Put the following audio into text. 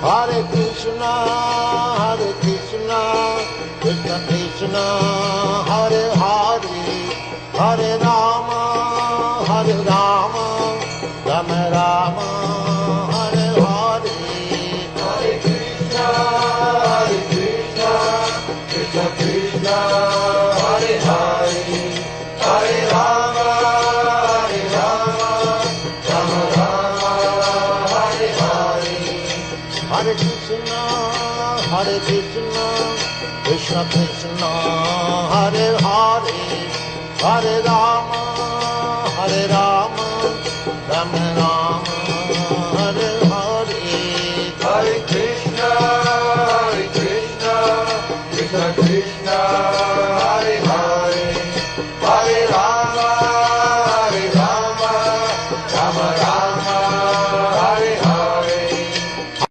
Hare Krishna, Krishna Krishna, Hare Hare, Hare Rama, Rama Rama, Hare Hare. Hare Krishna, Krishna Krishna, Hare Hare, Hare Rama, Rama Rama, Hare Hare. Hare Krishna, Krishna Krishna, Hare Hare, Hare Rama, Rama Rama, Hare Hare. Hare Krishna.